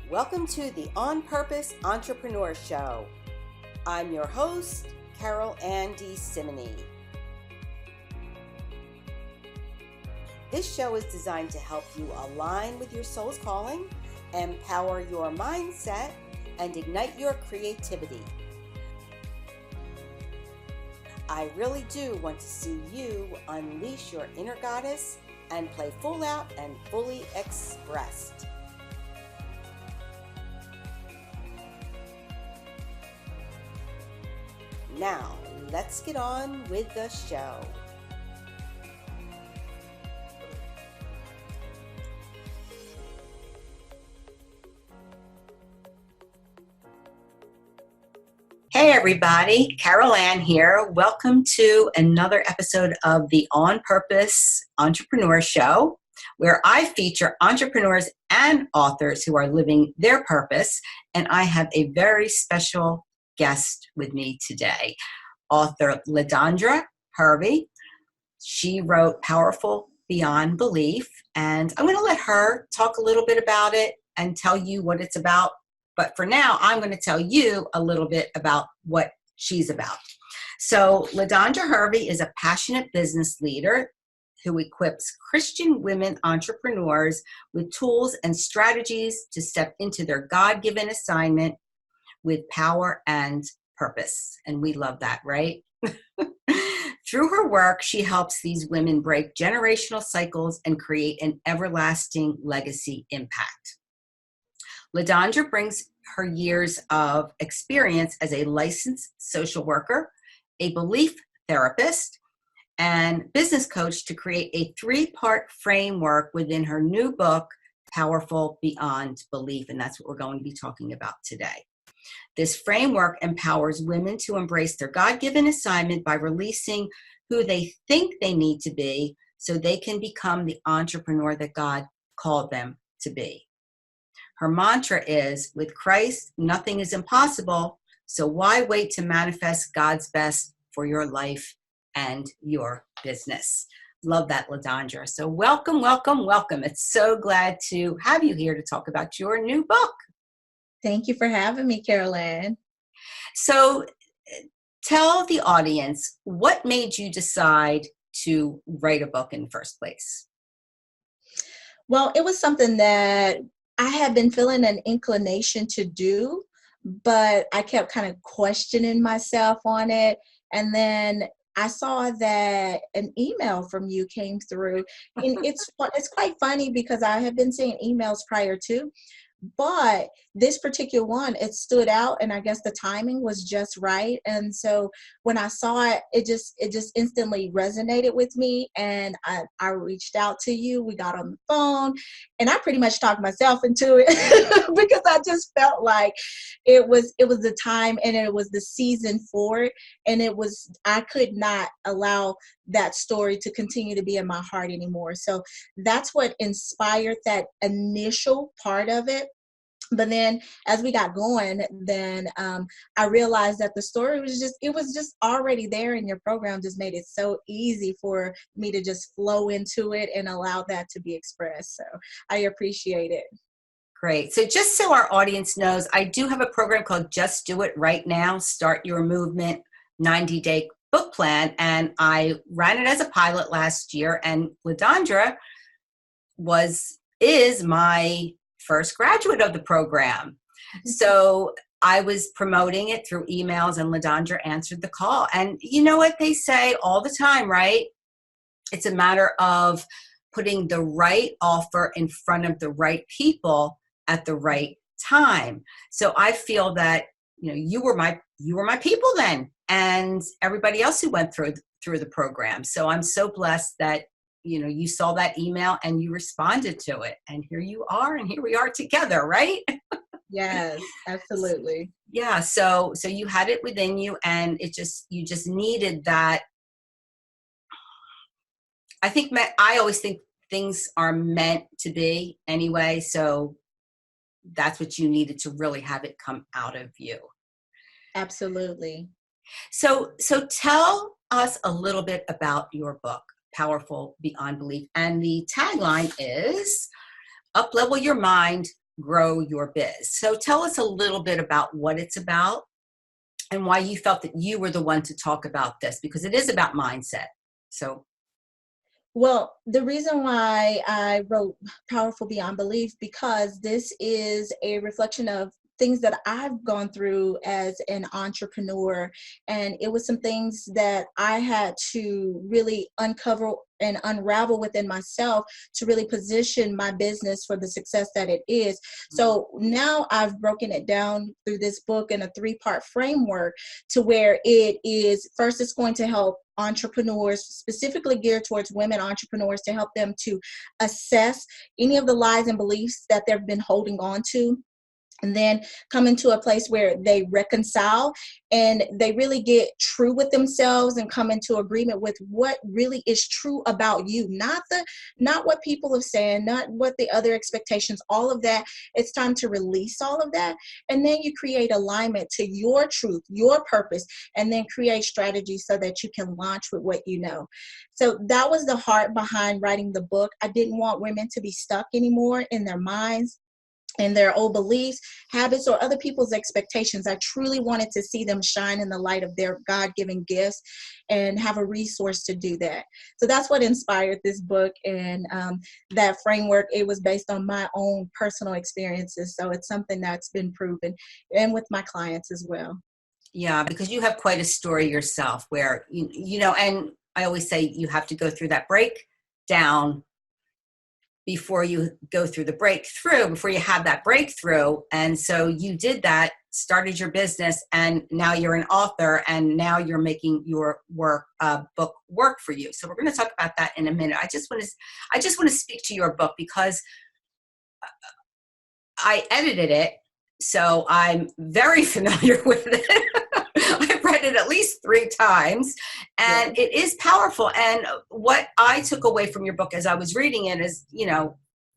Welcome to the On Purpose Entrepreneur Show. I'm your host, Carol Ann D. Simony. This show is designed to help you align with your soul's calling, empower your mindset, and ignite your creativity. I really do want to see you unleash your inner goddess and play full out and fully expressed. Now, let's get on with the show. Hey everybody, Carol Ann here. Welcome to another episode of the On Purpose Entrepreneur Show, where I feature entrepreneurs and authors who are living their purpose. And I have a very special guest with me today, author LaDondra Hervey. She wrote Powerful Beyond Belief, and I'm going to let her talk a little bit about it and tell you what it's about. But for now, I'm going to tell you a little bit about what she's about. So LaDondra Hervey is a passionate business leader who equips Christian women entrepreneurs with tools and strategies to step into their God-given assignment with power and purpose. And we love that, right? Through her work, she helps these women break generational cycles and create an everlasting legacy impact. LaDondra brings her years of experience as a licensed social worker, a belief therapist, and business coach to create a 3-part framework within her new book, Powerful Beyond Belief, and that's what we're going to be talking about today. This framework empowers women to embrace their God-given assignment by releasing who they think they need to be so they can become the entrepreneur that God called them to be. Her mantra is, with Christ, nothing is impossible, so why wait to manifest God's best for your life and your business? Love that, LaDondra. So welcome, welcome, welcome. It's so glad to have you here to talk about your new book. Thank you for having me, Carol Ann. So tell the audience, what made you decide to write a book in the first place? Well, it was something that I had been feeling an inclination to do, but I kept kind of questioning myself on it. And then I saw that an email from you came through. And it's quite funny because I have been seeing emails prior to, but this particular one, it stood out, and I guess the timing was just right. And so when I saw it, it just instantly resonated with me, and I reached out to you. We got on the phone, and I pretty much talked myself into it because I just felt like it was the time and it was the season for it, and I could not allow that story to continue to be in my heart anymore. So that's what inspired that initial part of it. But then as we got going, then I realized that the story was just already there, and your program just made it so easy for me to just flow into it and allow that to be expressed. So I appreciate it. Great. So just so our audience knows, I do have a program called Just Do It Right Now, Start Your Movement 90-Day Book Plan. And I ran it as a pilot last year, and LaDondra is my first graduate of the program. So I was promoting it through emails, and LaDondra answered the call. And you know what they say all the time, right? It's a matter of putting the right offer in front of the right people at the right time. So I feel that, you were my people then, and everybody else who went through the program. So I'm so blessed that you saw that email and you responded to it, and here you are, and here we are together, right? Yes, absolutely. Yeah. So you had it within you, and you just needed that. I always think things are meant to be anyway. So that's what you needed to really have it come out of you. Absolutely. So tell us a little bit about your book, Powerful Beyond Belief. And the tagline is, up-level your mind, grow your biz. So tell us a little bit about what it's about and why you felt that you were the one to talk about this, because it is about mindset. So Well, the reason why I wrote Powerful Beyond Belief, because this is a reflection of things that I've gone through as an entrepreneur. And it was some things that I had to really uncover and unravel within myself to really position my business for the success that it is. So now I've broken it down through this book in a 3-part framework to where it is, first, it's going to help entrepreneurs, specifically geared towards women entrepreneurs, to help them to assess any of the lies and beliefs that they've been holding on to, and then come into a place where they reconcile and they really get true with themselves and come into agreement with what really is true about you, not what people have said, not what the other expectations, all of that. It's time to release all of that, and then you create alignment to your truth, your purpose, and then create strategies so that you can launch with what you know. So that was the heart behind writing the book. I didn't want women to be stuck anymore in their minds and their old beliefs, habits, or other people's expectations. I truly wanted to see them shine in the light of their God-given gifts and have a resource to do that. So that's what inspired this book, and that framework, it was based on my own personal experiences. So it's something that's been proven, and with my clients as well. yeah, because you have quite a story yourself where, and I always say you have to go through that breakdown before you go through the breakthrough, before you have that breakthrough. And so you did that, started your business, and now you're an author, and now you're making your book work for you. So we're going to talk about that in a minute. I just want to speak to your book because I edited it, so I'm very familiar with it. I've read it at least 3 times, and it is powerful. And what I took away from your book as I was reading it is,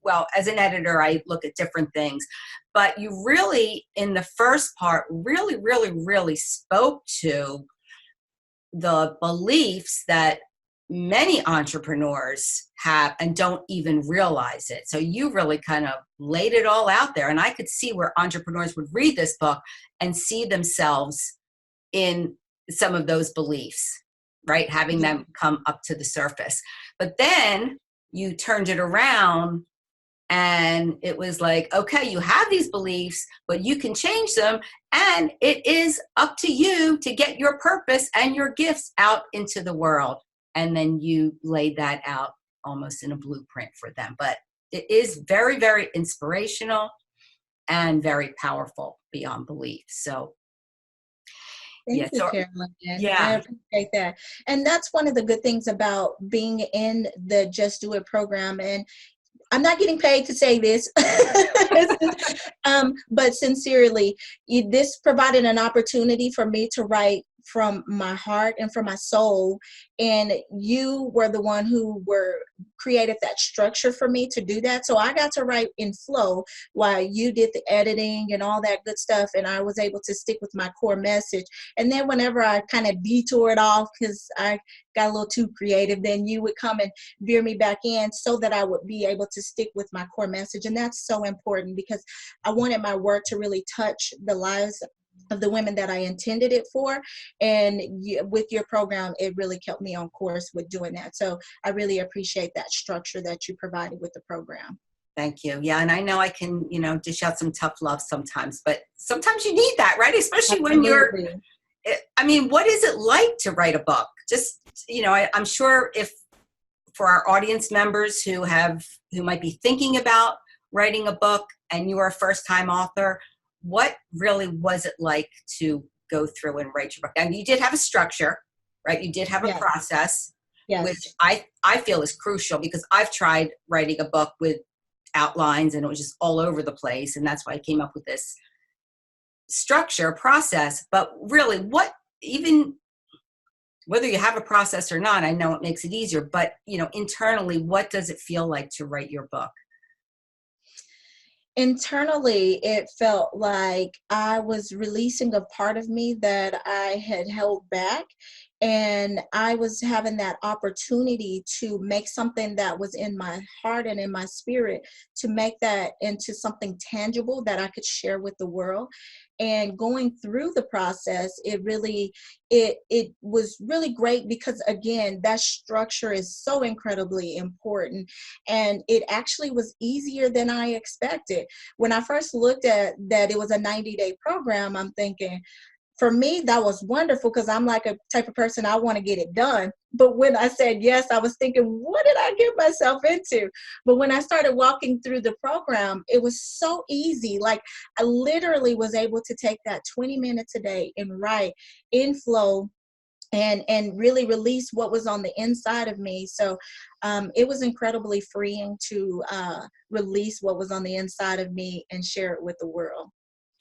well, as an editor, I look at different things, but you really, in the first part, really, really, really spoke to the beliefs that many entrepreneurs have and don't even realize it. So you really kind of laid it all out there. And I could see where entrepreneurs would read this book and see themselves in some of those beliefs, right? Having them come up to the surface. But then you turned it around and it was like, okay, you have these beliefs, but you can change them. And it is up to you to get your purpose and your gifts out into the world. And then you laid that out almost in a blueprint for them. But it is very, very inspirational and very powerful beyond belief. So Thank you, Carolyn. I yeah. appreciate that. And that's one of the good things about being in the Just Do It program. And I'm not getting paid to say this, but sincerely, this provided an opportunity for me to write from my heart and from my soul. And you were the one who created that structure for me to do that. So I got to write in flow while you did the editing and all that good stuff. And I was able to stick with my core message. And then whenever I kind of detoured off because I got a little too creative, then you would come and veer me back in so that I would be able to stick with my core message. And that's so important because I wanted my work to really touch the lives of the women that I intended it for. And with your program, it really kept me on course with doing that. So I really appreciate that structure that you provided with the program. Thank you. Yeah. And I know I can, dish out some tough love sometimes, but sometimes you need that, right? Especially when what is it like to write a book? Just, I'm sure if for our audience members who might be thinking about writing a book and you're a first-time author, what really was it like to go through and write your book? And you did have a structure, right? You did have a process, which I feel is crucial because I've tried writing a book with outlines and it was just all over the place. And that's why I came up with this structure process. But really, whether you have a process or not, I know it makes it easier, but internally, what does it feel like to write your book? Internally, it felt like I was releasing a part of me that I had held back. And I was having that opportunity to make something that was in my heart and in my spirit, to make that into something tangible that I could share with the world. And going through the process, it was really great, because again, that structure is so incredibly important. And it actually was easier than I expected. When I first looked at that it was a 90-day program, I'm thinking, for me, that was wonderful, because I'm like a type of person, I want to get it done. But when I said yes, I was thinking, what did I get myself into? But when I started walking through the program, it was so easy. Like, I literally was able to take that 20 minutes a day and write in flow, and really release what was on the inside of me. So it was incredibly freeing to release what was on the inside of me and share it with the world.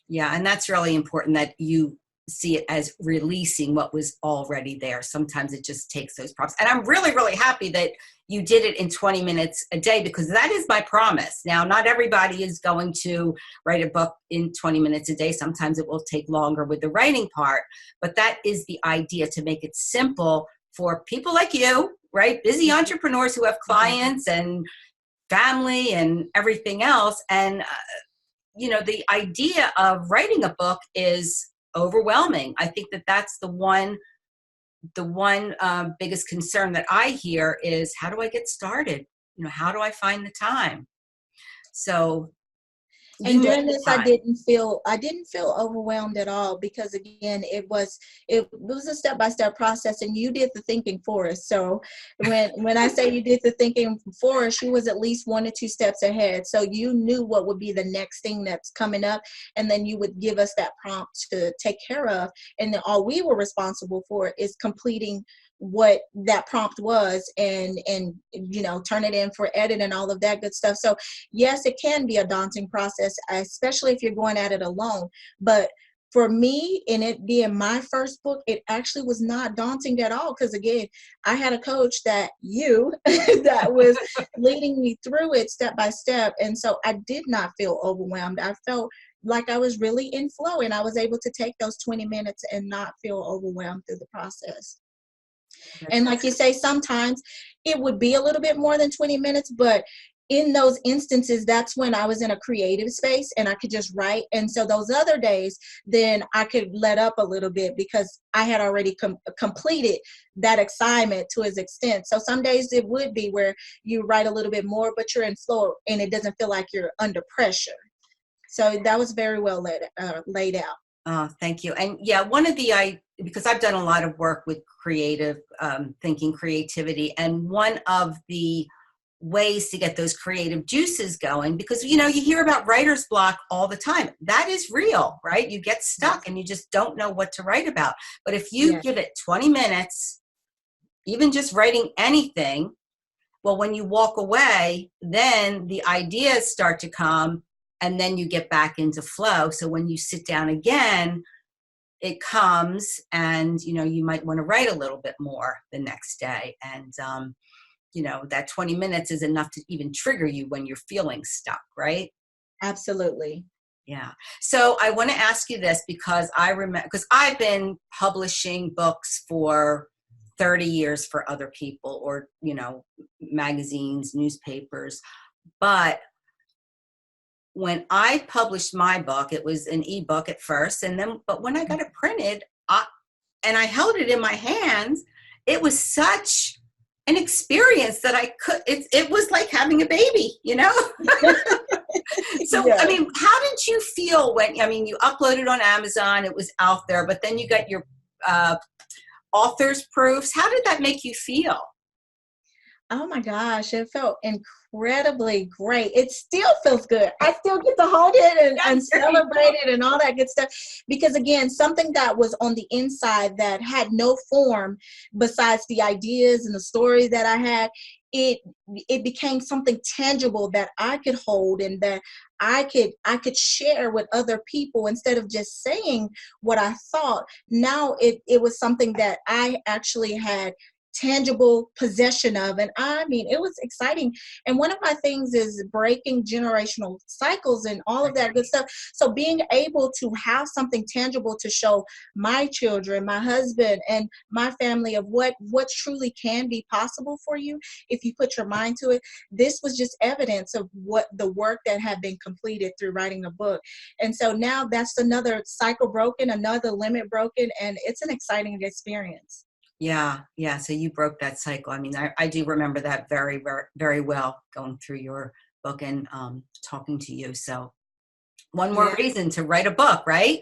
Yeah, and that's really important, that you see it as releasing what was already there. Sometimes it just takes those prompts. And I'm really, really happy that you did it in 20 minutes a day, because that is my promise. Now, not everybody is going to write a book in 20 minutes a day. Sometimes it will take longer with the writing part, but that is the idea, to make it simple for people like you, right? Busy entrepreneurs who have clients and family and everything else. And the idea of writing a book is overwhelming. I think that that's the one biggest concern that I hear is, how do I get started? How do I find the time? So you And make during the this, time. I didn't feel overwhelmed at all, because again, it was a step-by-step process, and you did the thinking for us. So when I say you did the thinking for us, you was at least 1 or 2 steps ahead. So you knew what would be the next thing that's coming up, and then you would give us that prompt to take care of. And then all we were responsible for is completing what that prompt was, and turn it in for edit and all of that good stuff. So yes, it can be a daunting process, especially if you're going at it alone. But for me, in it being my first book, it actually was not daunting at all, because again, I had a coach that that was leading me through it step by step. And so I did not feel overwhelmed. I felt like I was really in flow, and I was able to take those 20 minutes and not feel overwhelmed through the process. And like you say, sometimes it would be a little bit more than 20 minutes, but in those instances, that's when I was in a creative space and I could just write. And so those other days, then I could let up a little bit, because I had already completed that assignment to its extent. So some days it would be where you write a little bit more, but you're in flow and it doesn't feel like you're under pressure. So that was very well laid out. Oh, thank you. And yeah, because I've done a lot of work with creative thinking, creativity, and one of the ways to get those creative juices going, because you hear about writer's block all the time. That is real, right? You get stuck and you just don't know what to write about. But if you Yeah, give it 20 minutes, even just writing anything, well, when you walk away, then the ideas start to come, and then you get back into flow. So when you sit down again, it comes, and you might want to write a little bit more the next day. And that 20 minutes is enough to even trigger you when you're feeling stuck, right? absolutely. Yeah. So I want to ask you this, because I remember, because I've been publishing books for 30 years for other people, or magazines, newspapers. But when I published my book, it was an ebook at first, but when I got it printed, and I held it in my hands, it was such an experience that it was like having a baby. So, I Yeah. mean, how did you feel you uploaded on Amazon, it was out there, but then you got your uh, author's proofs. How did that make you feel? Oh my gosh, it felt incredibly great. It still feels good. I still get to hold it and There you celebrate it and all that good stuff. Because again, something that was on the inside that had no form besides the ideas and the stories that I had, it it became something tangible that I could hold, and that I could share with other people instead of just saying what I thought. Now it was something that I actually had tangible possession of. And I mean, it was exciting. And one of my things is breaking generational cycles and all of that good stuff. So being able to have something tangible to show my children, my husband, and my family of what truly can be possible for you if you put your mind to it. This was just evidence of what the work that had been completed through writing a book. And so now that's another cycle broken, another limit broken, and it's an exciting experience. Yeah, yeah. So you broke that cycle. I mean, I do remember that very, very, very well, going through your book and talking to you. So one more Yeah. reason to write a book, right?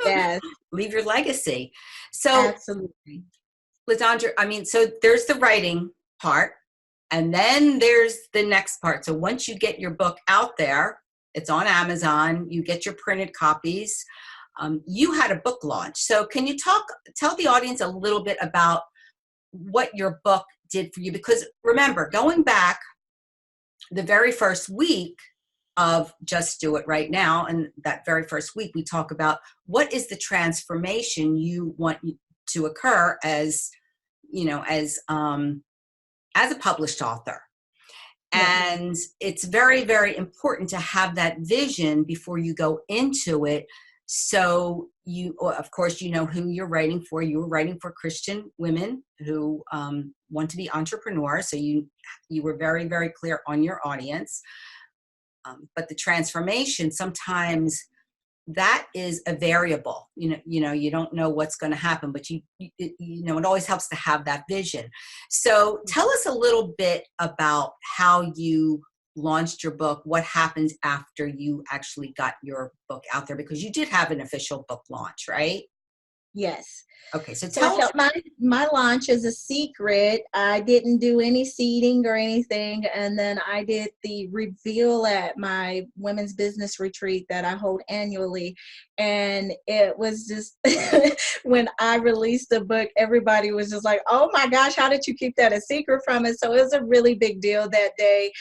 Yes, Leave your legacy. So, absolutely. LaDondra, I mean, so there's the writing part, and then there's the next part. So once you get your book out there, it's on Amazon, you get your printed copies. You had a book launch. So can you tell the audience a little bit about what your book did for you? Because remember, going back the very first week of Just Do It Right Now, and that very first week we talk about what is the transformation you want to occur as, you know, as a published author. Yes. And it's very, very important to have that vision before you go into it. So you, of course, you know who you're writing for. You were writing for Christian women who want to be entrepreneurs. So you were very, very clear on your audience. But the transformation, sometimes that is a variable. You don't know what's going to happen, but it always helps to have that vision. So tell us a little bit about how you launched your book, what happens after you actually got your book out there, because you did have an official book launch, right? Yes. Okay, so So I tell us. kept my launch as a secret. I didn't do any seeding or anything. And then I did the reveal at my women's business retreat that I hold annually. And it was just, when I released the book, everybody was just like, oh my gosh, how did you keep that a secret from us? So it was a really big deal that day.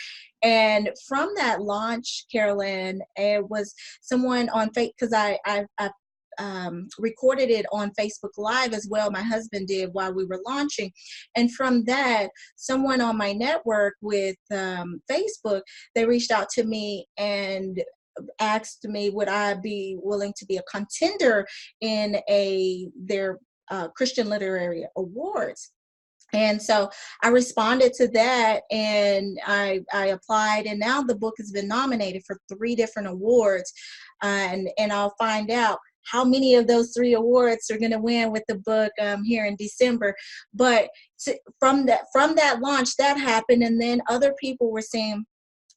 And from that launch, Carolyn, it was someone on Facebook, because I recorded it on Facebook Live as well. My husband did while we were launching. And from that, someone on my network with Facebook, they reached out to me and asked me, would I be willing to be a contender in their Christian Literary Awards. And so I responded to that, and I applied, and now the book has been nominated for 3 different awards. And I'll find out how many of those 3 awards are going to win with the book here in December. But from that launch, that happened, and then other people were saying,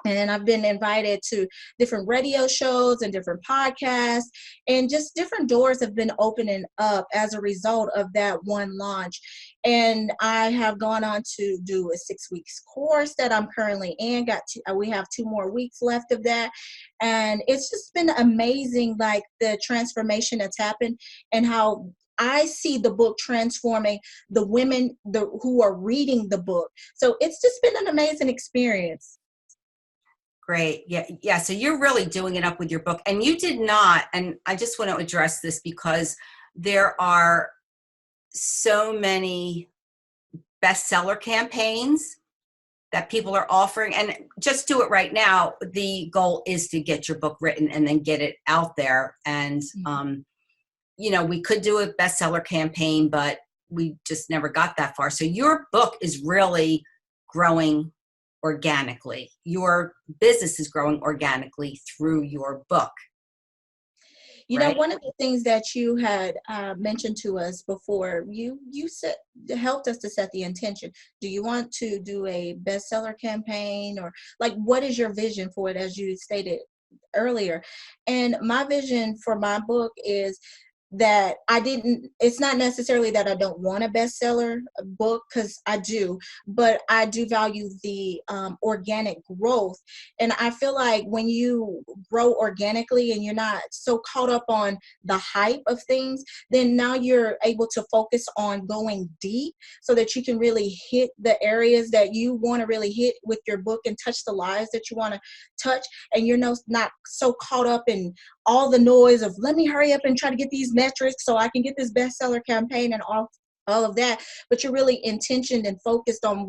and I've been invited to different radio shows and different podcasts, and just different doors have been opening up as a result of that one launch. And I have gone on to do a 6 weeks course that I'm currently in. We have 2 more weeks left of that. And it's just been amazing, like the transformation that's happened and how I see the book transforming the women who are reading the book. So it's just been an amazing experience. Great. Yeah. Yeah. So you're really doing it up with your book, and you did not. And I just want to address this because there are so many bestseller campaigns that people are offering, and Just Do It Right Now. The goal is to get your book written and then get it out there. And, we could do a bestseller campaign, but we just never got that far. So your book is really growing organically. Your business is growing organically through your book. Right? One of the things that you had mentioned to us before, you helped us to set the intention. Do you want to do a bestseller campaign, or like, what is your vision for it, as you stated earlier? And my vision for my book is that it's not necessarily that I don't want a bestseller book, because I do, but I do value the organic growth. And I feel like when you grow organically and you're not so caught up on the hype of things, then now you're able to focus on going deep so that you can really hit the areas that you want to really hit with your book and touch the lives that you want to touch. And you're not so caught up in all the noise of, let me hurry up and try to get these metrics so I can get this bestseller campaign and all of that, but you're really intentioned and focused on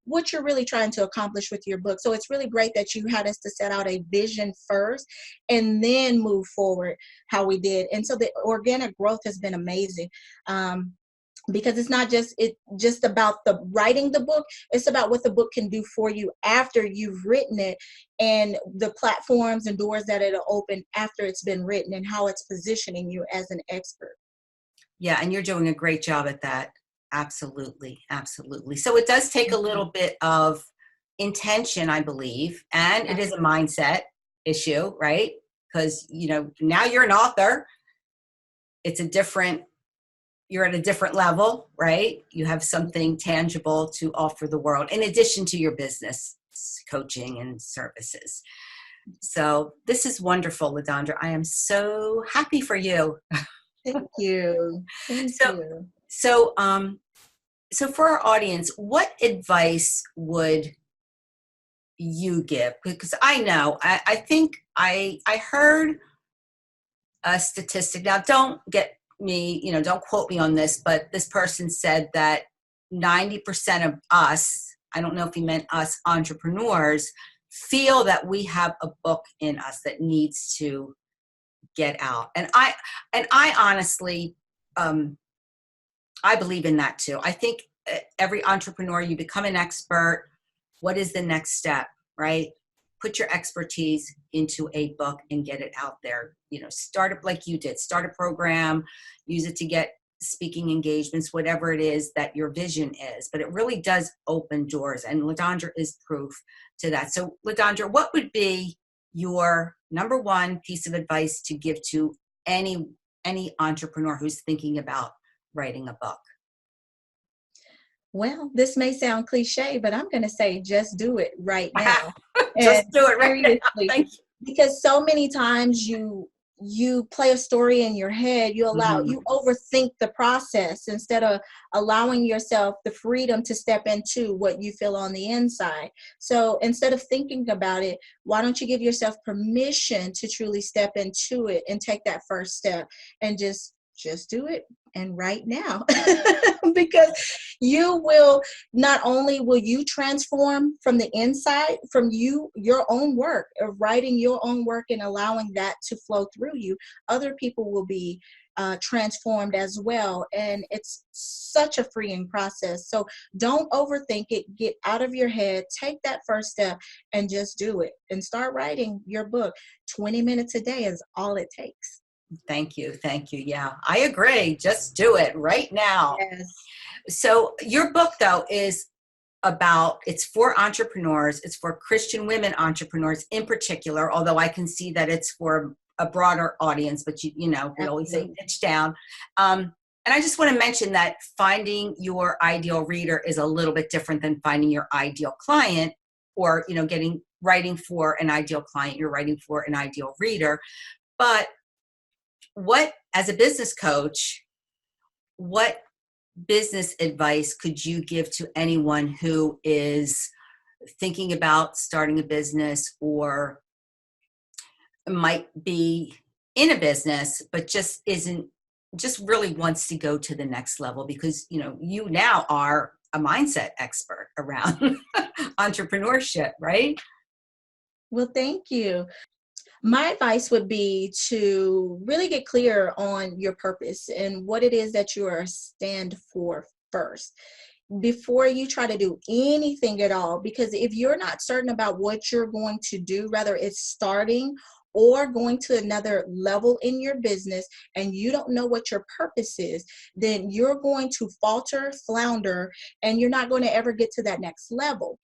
what you're really trying to accomplish with your book. So it's really great that you had us to set out a vision first and then move forward how we did. And so the organic growth has been amazing. Because it's not just about the writing the book, it's about what the book can do for you after you've written it, and the platforms and doors that it'll open after it's been written, and how it's positioning you as an expert. Yeah, and you're doing a great job at that. Absolutely, absolutely. So it does take a little bit of intention, I believe, and it is a mindset issue, right? Because, now you're an author. You're at a different level, right? You have something tangible to offer the world in addition to your business coaching and services. So this is wonderful, LaDondra. I am so happy for you. Thank you. Thank you. So for our audience, what advice would you give? Because I know, I think I heard a statistic. Now, don't get me, don't quote me on this, but this person said that 90% of us, I don't know if he meant us entrepreneurs, feel that we have a book in us that needs to get out. And I honestly, I believe in that too. I think every entrepreneur, you become an expert. What is the next step, right? Put your expertise into a book and get it out there. Start it like you did. Start a program, use it to get speaking engagements, whatever it is that your vision is. But it really does open doors, and LaDondra is proof to that. So LaDondra, what would be your number one piece of advice to give to any entrepreneur who's thinking about writing a book? Well, this may sound cliche, but I'm going to say just do it right now. Just And do it right now. Thank you. Because so many times you play a story in your head, you overthink the process instead of allowing yourself the freedom to step into what you feel on the inside. So instead of thinking about it, why don't you give yourself permission to truly step into it and take that first step and just do it, and right now. Because you will, not only will you transform from the inside, from your own work of writing your own work and allowing that to flow through you, other people will be transformed as well. And it's such a freeing process. So don't overthink it. Get out of your head, take that first step, and just do it and start writing your book. 20 minutes a day is all it takes. Thank you. Thank you. Yeah, I agree. Just do it right now. Yes. So your book, though, is it's for entrepreneurs. It's for Christian women entrepreneurs in particular, although I can see that it's for a broader audience, but we always say niche down. And I just want to mention that finding your ideal reader is a little bit different than finding your ideal client, or, writing for an ideal client. You're writing for an ideal reader. But as a business coach, what business advice could you give to anyone who is thinking about starting a business, or might be in a business, but just really wants to go to the next level? Because, you now are a mindset expert around entrepreneurship, right? Well, thank you. My advice would be to really get clear on your purpose and what it is that you are stand for first, before you try to do anything at all. Because if you're not certain about what you're going to do, whether it's starting or going to another level in your business, and you don't know what your purpose is, then you're going to falter, flounder, and you're not going to ever get to that next level.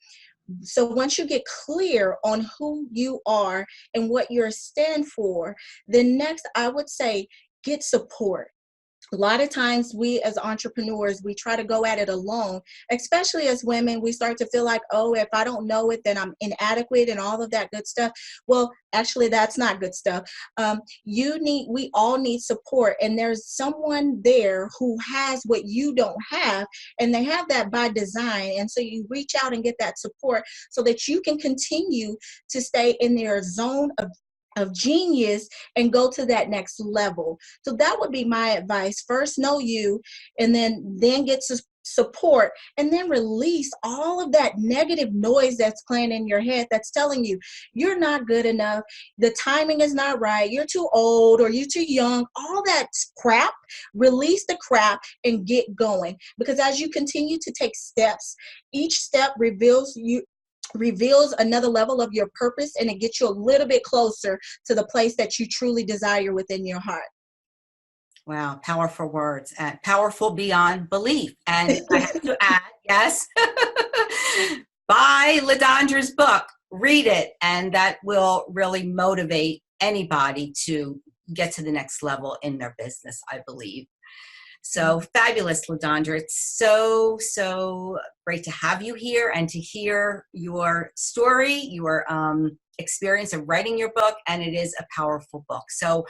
So once you get clear on who you are and what you stand for, then next I would say get support. A lot of times we as entrepreneurs, we try to go at it alone, especially as women. We start to feel like, oh, if I don't know it, then I'm inadequate and all of that good stuff. Well, actually, that's not good stuff. We all need support, and there's someone there who has what you don't have, and they have that by design. And so you reach out and get that support so that you can continue to stay in your zone of of genius and go to that next level. So that would be my advice. First, know you, and then get support, and then release all of that negative noise that's playing in your head that's telling you you're not good enough, the timing is not right, you're too old or you're too young, all that crap. Release the crap and get going, because as you continue to take steps, each step reveals another level of your purpose, and it gets you a little bit closer to the place that you truly desire within your heart. Wow, powerful words and powerful beyond belief. And I have to add, yes, buy LaDondra's book, read it, and that will really motivate anybody to get to the next level in their business, I believe. So fabulous, LaDondra. It's so great to have you here and to hear your story, your experience of writing your book, and it is a powerful book. So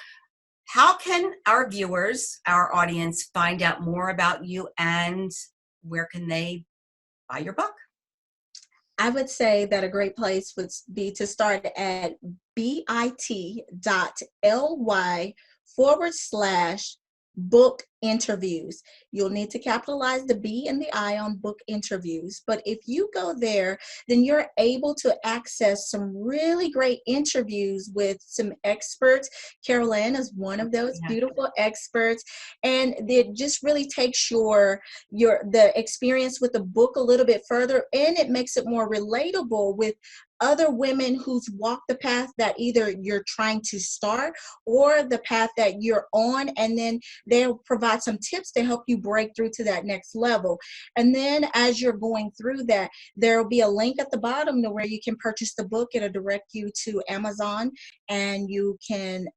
how can our viewers, our audience, find out more about you, and where can they buy your book? I would say that a great place would be to start at bit.ly/book interviews. You'll need to capitalize the B and the I on book interviews. But if you go there, then you're able to access some really great interviews with some experts. Carol Ann is one of those beautiful experts. And it just really takes the experience with the book a little bit further, and it makes it more relatable with other women who's walked the path that either you're trying to start or the path that you're on, and then they'll provide some tips to help you break through to that next level. And then as you're going through that, there will be a link at the bottom to where you can purchase the book. It'll direct you to Amazon, and you can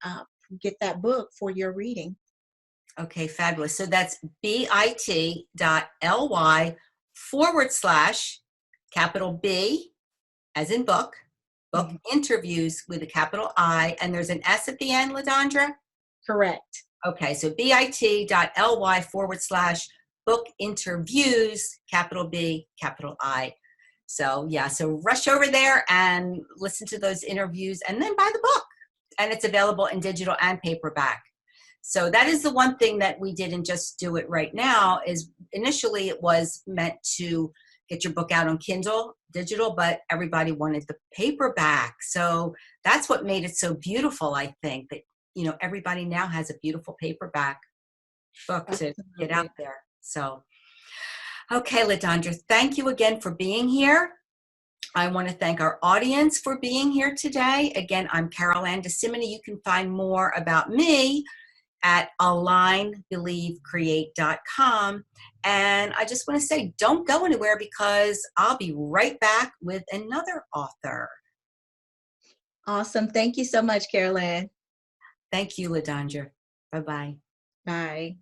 get that book for your reading. Okay, fabulous. So that's bit.ly/capital B as in book interviews with a capital I, and there's an S at the end, LaDondra? Correct. Okay, so bit.ly/book interviews, capital B, capital I. So yeah, so rush over there and listen to those interviews and then buy the book. And it's available in digital and paperback. So that is the one thing that we didn't just do it right now, is initially it was meant to get your book out on Kindle digital, but everybody wanted the paperback. So that's what made it so beautiful, I think, that, you know, everybody now has a beautiful paperback book to get out there. So, okay, LaDondra, thank you again for being here. I want to thank our audience for being here today. Again, I'm Carol Ann DeSimone. You can find more about me at alignbelievecreate.com. And I just want to say, don't go anywhere, because I'll be right back with another author. Awesome. Thank you so much, Carol Ann. Thank you, LaDondra. Bye-bye. Bye.